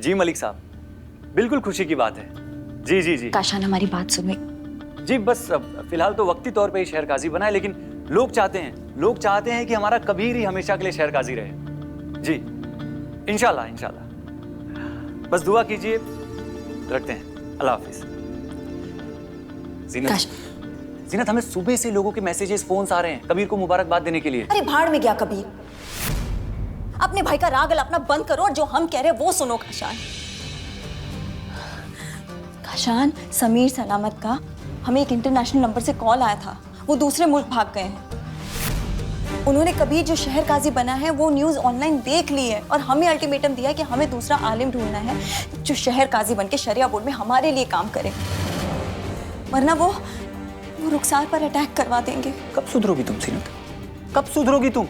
जी मलिक साहब, बिल्कुल खुशी की बात है। जी जी जी काशान, हमारी बात सुने। जी, बस फिलहाल तो वक्ती तौर पे ही शहर काजी बना है, लेकिन लोग चाहते हैं कि हमारा कबीर ही हमेशा के लिए शहर काजी रहे। जी इंशाल्लाह इंशाल्लाह। बस दुआ कीजिए, रखते हैं, अल्लाह हाफिज। जीनत, हमें सुबह से लोगों के मैसेजेस, फोन्स आ रहे हैं कबीर को मुबारकबाद देने के लिए। अरे भाड़ में गया कबीर, अपने भाई का राग अपना बंद करो और जो हम कह रहे हैं वो सुनो। काशान, काशान, समीर सलामत का हमें एक इंटरनेशनल नंबर से कॉल आया था। वो दूसरे मुल्क भाग गए हैं। उन्होंने कबीर जो शहर काजी बना है वो न्यूज़ ऑनलाइन देख ली है और हमें अल्टीमेटम दिया कि हमें दूसरा आलिम ढूंढना है जो शहर काजी बन के शरिया बोर्ड में हमारे लिए काम करे, वरना वो रुखसार पर अटैक करवा देंगे। कब सुधरोगी तुम जीनत, कब सुधरोगी तुम?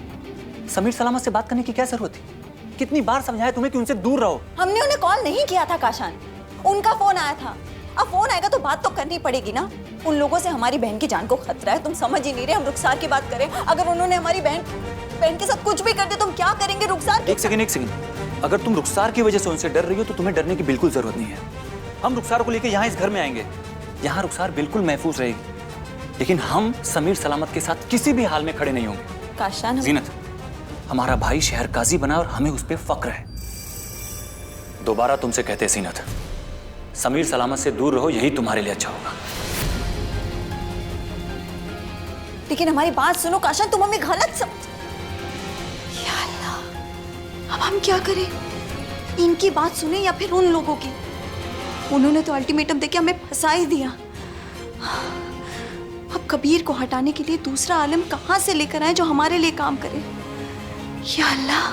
समीर सलामत से बात करने की क्या जरूरत थी? कितनी बार समझाया तुम्हें कि उनसे दूर रहो। हमने उन्हें कॉल नहीं किया था काशान, उनका फोन आया था। अब फोन आएगा तो बात तो करनी पड़ेगी ना। उन लोगों से हमारी बहन की जान को खतरा है, तुम समझ ही नहीं रहे। हम रुखसार की बात करें, अगर उन्होंने हमारी बहन के साथ कुछ भी कर दिया तुम क्या करेंगे रुखसार? एक सेकंड, अगर तुम रुखसार की वजह से उनसे डर रही हो तो तुम्हें डरने की बिल्कुल जरूरत नहीं है। हम रुखसार को लेकर यहाँ इस घर में आएंगे, यहाँ रुखसार बिल्कुल महफूज रहेगी, लेकिन हम समीर सलामत के साथ किसी भी हाल में खड़े नहीं होंगे। काशान, जीनत, हमारा भाई शहर काजी बना और हमें उस पर फक्र है। दोबारा तुमसे कहते हैं जीनत, समीर सलामत से दूर रहो, यही तुम्हारे लिए अच्छा होगा। लेकिन हमारी बात सुनो काशान, तुम हमें गलत समझ। या अल्लाह, अब हम क्या करें? इनकी बात सुने या फिर उन लोगों की? उन्होंने तो अल्टीमेटम देके हमें फंसा ही दिया। अब कबीर को हटाने के लिए दूसरा आलिम कहां से लेकर आए जो हमारे लिए काम करे? या अल्लाह,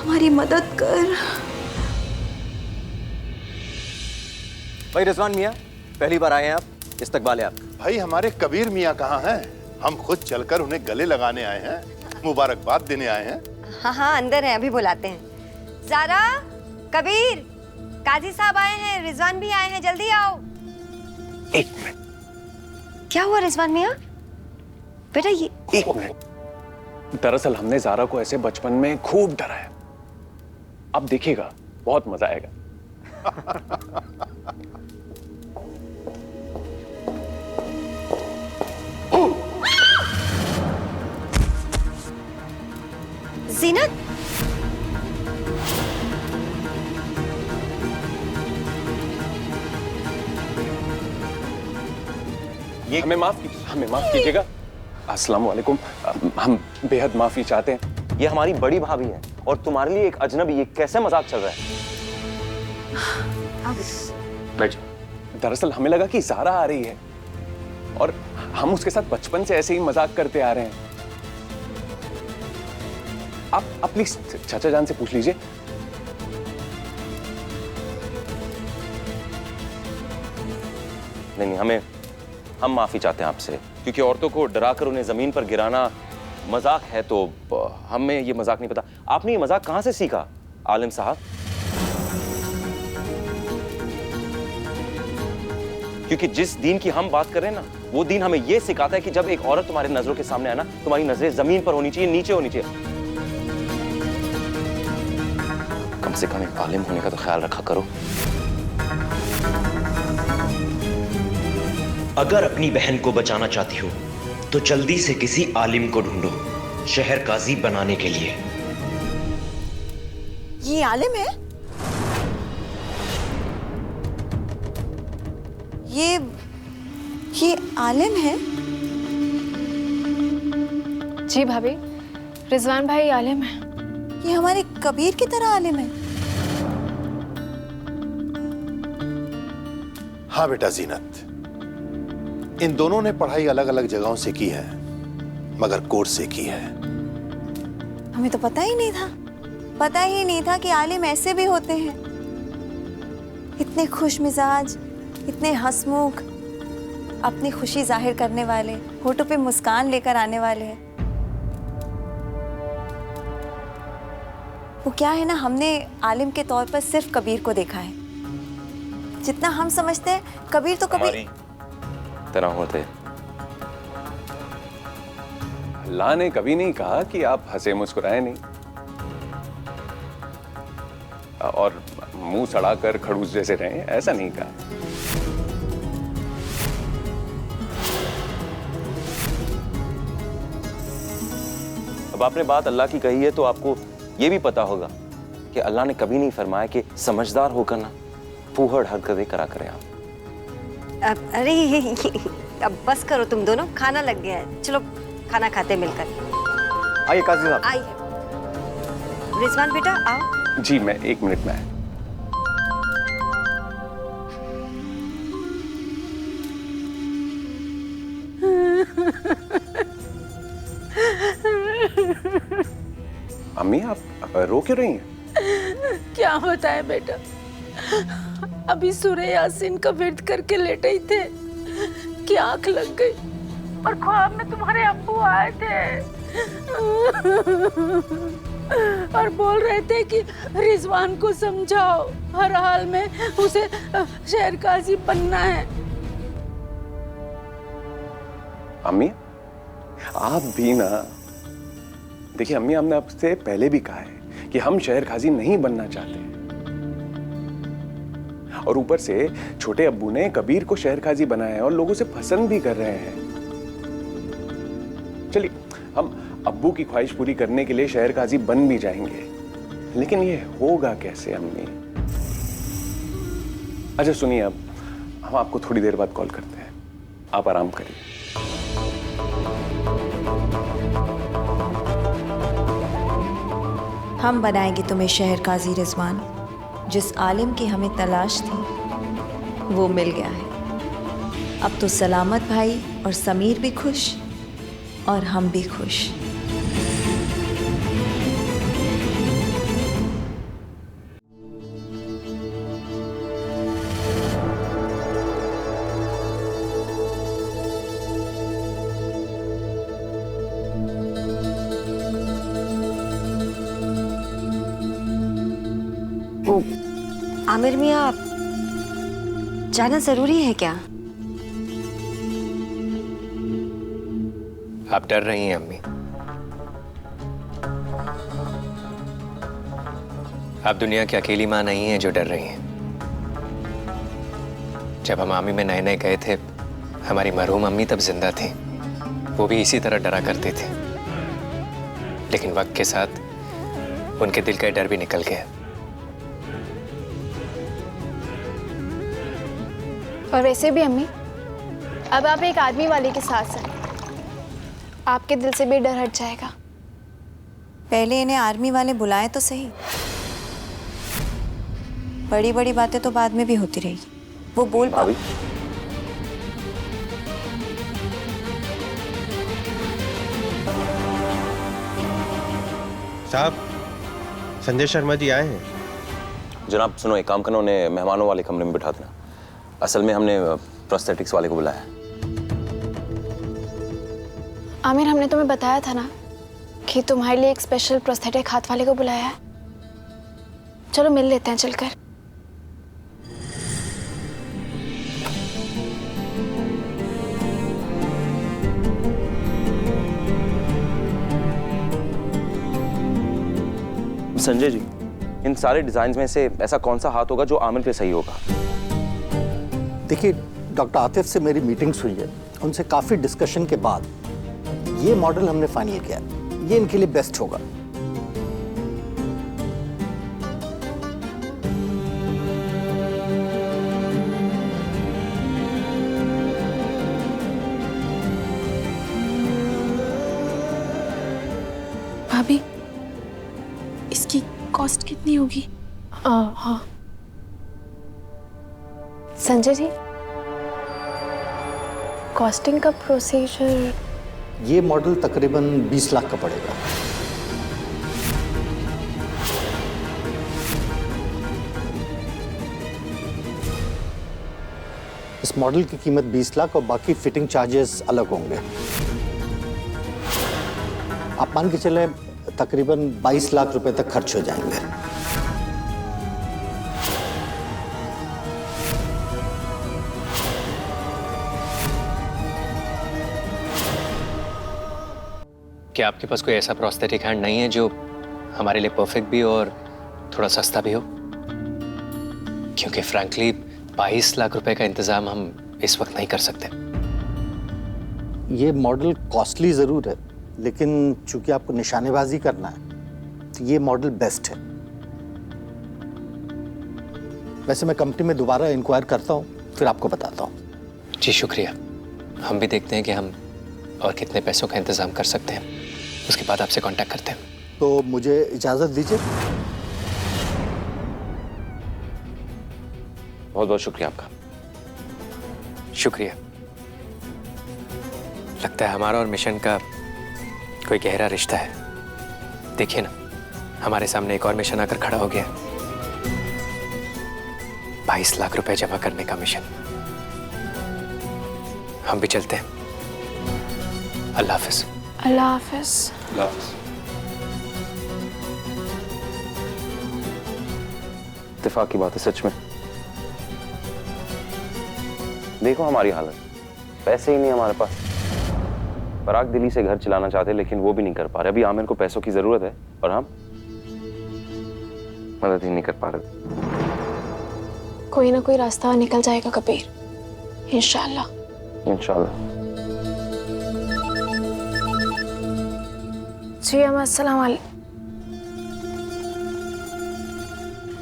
हमारी मदद कर। भाई रिजवान मियाँ, पहली बार आए हैं आप, इस्तकबाल है आप। भाई हमारे कबीर मियाँ कहाँ हैं? हम खुद चलकर उन्हें गले लगाने आए हैं, मुबारकबाद देने आए हैं। हाँ हाँ, अंदर हैं, अभी बुलाते हैं। ज़ारा, कबीर, काजी साहब आए हैं, रिजवान भी आए हैं, जल्दी आओ। एक मिनट। क्या हुआ रिजवान मियाँ? बेटा ये एक मिनट। दरअसल हमने ज़ारा को ऐसे बचपन में खूब डराया। अब देखिएगा, बहुत मजा आएगा। जीनत, ये हमें माफ कीजिएगा। अस्सलाम वालेकुम। हम बेहद माफी चाहते हैं। ये हमारी बड़ी भाभी है और तुम्हारे लिए एक अजनबी, ये कैसे मजाक चल रहा है? बैठ जाओ। दरअसल हमें लगा कि ज़ारा आ रही है और हम उसके साथ बचपन से ऐसे ही मजाक करते आ रहे हैं। आप प्लीज चाचा जान से पूछ लीजिए। नहीं, हम माफी चाहते हैं आपसे, क्योंकि औरतों को डराकर उन्हें जमीन पर गिराना मजाक है, तो हमें ये मजाक नहीं पता। आपने ये मजाक कहां से सीखा आलिम साहब? क्योंकि जिस दीन की हम बात कर रहे हैं ना, वो दीन हमें ये सिखाता है कि जब एक औरत तुम्हारी नजरों के सामने आए ना, तुम्हारी नजरें जमीन पर होनी चाहिए, नीचे होनी चाहिए। कम से कम एक आलिम होने का तो ख्याल रखा करो। अगर अपनी बहन को बचाना चाहती हो तो जल्दी से किसी आलिम को ढूंढो शहर काजी बनाने के लिए। ये आलिम है? ये आलिम है? जी भाभी, रिजवान भाई आलिम है। ये हमारे कबीर की तरह आलिम है? हाँ बेटा जीनत, इन दोनों ने पढ़ाई अलग अलग जगहों से की है, मगर कोर्स से की है। हमें तो पता ही नहीं था कि आलिम ऐसे भी होते हैं। इतने खुश मिजाज, इतने हंसमुख, अपनी खुशी जाहिर करने वाले, होठों पे मुस्कान लेकर आने वाले हैं। वो क्या है ना, हमने आलिम के तौर पर सिर्फ कबीर को देखा है। जितना हम समझते हैं कबीर तो कबीर तरह होते। अल्लाह ने कभी नहीं कहा कि आप हंसे मुस्कुराए नहीं। और मुंह सड़ाकर खड़ूस जैसे रहे, ऐसा नहीं कहा। अब आपने बात अल्लाह की कही है तो आपको ये भी पता होगा कि अल्लाह ने कभी नहीं फरमाया कि समझदार होकर ना फूहड़ हरकतें करा करें आप। अरे अब बस करो तुम दोनों, खाना लग गया है, चलो खाना खाते मिलकर। आइए काजी साहब। आइए रिजवान बेटा आओ। जी मैं 1 मिनट में आया। अम्मी आप रो क्यों रही हैं? क्या होता है बेटा, अभी सूरह यासीन का विर्द करके लेटे ही थे कि आंख लग गई और ख्वाब में तुम्हारे अब्बू आए थे और बोल रहे थे कि रिजवान को समझाओ, हर हाल में उसे शहर काजी बनना है। अम्मी आप भी ना, देखिए अम्मी, हमने आपसे पहले भी कहा है कि हम शहर काजी नहीं बनना चाहते, और ऊपर से छोटे अब्बू ने कबीर को शहर काजी बनाया है और लोग उसे पसंद भी कर रहे हैं। चलिए हम अब्बू की ख्वाहिश पूरी करने के लिए शहर काजी बन भी जाएंगे, लेकिन ये होगा कैसे अम्मी? अच्छा सुनिए, अब हम आपको थोड़ी देर बाद कॉल करते हैं, आप आराम करिए। हम बनाएंगे तुम्हें शहर काजी रिजवान। जिस आलिम की हमें तलाश थी वो मिल गया है। अब तो सलामत भाई और समीर भी खुश और हम भी खुश। आमिर मियाँ, जाना जरूरी है क्या? आप डर रही हैं अम्मी। आप दुनिया की अकेली माँ नहीं हैं जो डर रही हैं। जब हम आर्मी में नए नए गए थे, हमारी मरहूम अम्मी तब जिंदा थी, वो भी इसी तरह डरा करती थी, लेकिन वक्त के साथ उनके दिल का डर भी निकल गया। और वैसे भी अम्मी, अब आप एक आदमी वाले के साथ हैं, आपके दिल से भी डर हट जाएगा। पहले इन्हें आर्मी वाले बुलाए तो सही। बड़ी बड़ी बातें तो बाद में भी होती रहेगी। वो बोल भाभी, साहब, संजय शर्मा जी आए हैं। जनाब सुनो, एक काम करना, उन्हें मेहमानों वाले कमरे में बिठा देना। असल में हमने प्रोस्थेटिक्स वाले को बुलाया है। आमिर, हमने तुम्हें बताया था ना कि तुम्हारे लिए एक स्पेशल प्रोस्थेटिक हाथ वाले को बुलाया है। चलो मिल लेते हैं चलकर। संजय जी, इन सारे डिजाइन में से ऐसा कौन सा हाथ होगा जो आमिर पे सही होगा? देखिए, डॉक्टर आतिफ से मेरी मीटिंग्स हुई है, उनसे काफ़ी डिस्कशन के बाद ये मॉडल हमने फाइनल किया, ये इनके लिए बेस्ट होगा। भाभी, इसकी कॉस्ट कितनी होगी? हाँ संजय जी, कॉस्टिंग का प्रोसीजर? ये मॉडल तकरीबन 20 लाख का पड़ेगा। इस मॉडल की कीमत 20 लाख और बाकी फिटिंग चार्जेस अलग होंगे। आप मान के चले तकरीबन 22 लाख रुपए तक खर्च हो जाएंगे। क्या आपके पास कोई ऐसा प्रोस्थेटिक हैंड नहीं है जो हमारे लिए परफेक्ट भी और थोड़ा सस्ता भी हो? क्योंकि फ्रैंकली 22 लाख रुपए का इंतजाम हम इस वक्त नहीं कर सकते। ये मॉडल कॉस्टली ज़रूर है, लेकिन चूंकि आपको निशानेबाजी करना है तो ये मॉडल बेस्ट है। वैसे मैं कंपनी में दोबारा इंक्वायर करता हूँ, फिर आपको बताता हूँ। जी शुक्रिया। हम भी देखते हैं कि हम और कितने पैसों का इंतजाम कर सकते हैं, उसके बाद आपसे कांटेक्ट करते हैं। तो मुझे इजाज़त दीजिए। बहुत बहुत शुक्रिया आपका। शुक्रिया। लगता है हमारा और मिशन का कोई गहरा रिश्ता है। देखिए ना, हमारे सामने एक और मिशन आकर खड़ा हो गया। 22 लाख रुपए जमा करने का मिशन। हम भी चलते हैं। अल्लाह हाफिज। अल्लाह हाफिज। इत्तेफाक की बात है सच में। देखो हमारी हालत, पैसे ही नहीं हमारे पास। पराग दिल्ली से घर चलाना चाहते लेकिन वो भी नहीं कर पा रहे। अभी आमिर को पैसों की जरूरत है और हम मदद ही नहीं कर पा रहे। कोई ना कोई रास्ता निकल जाएगा कबीर, इंशाल्लाह। इंशाल्लाह। जी अम्मा, अस्सलाम वालेकुम।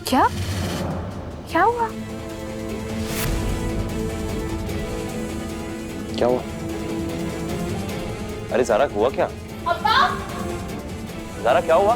क्या क्या हुआ? क्या हुआ? अरे ज़ारा हुआ क्या? जारा क्या हुआ?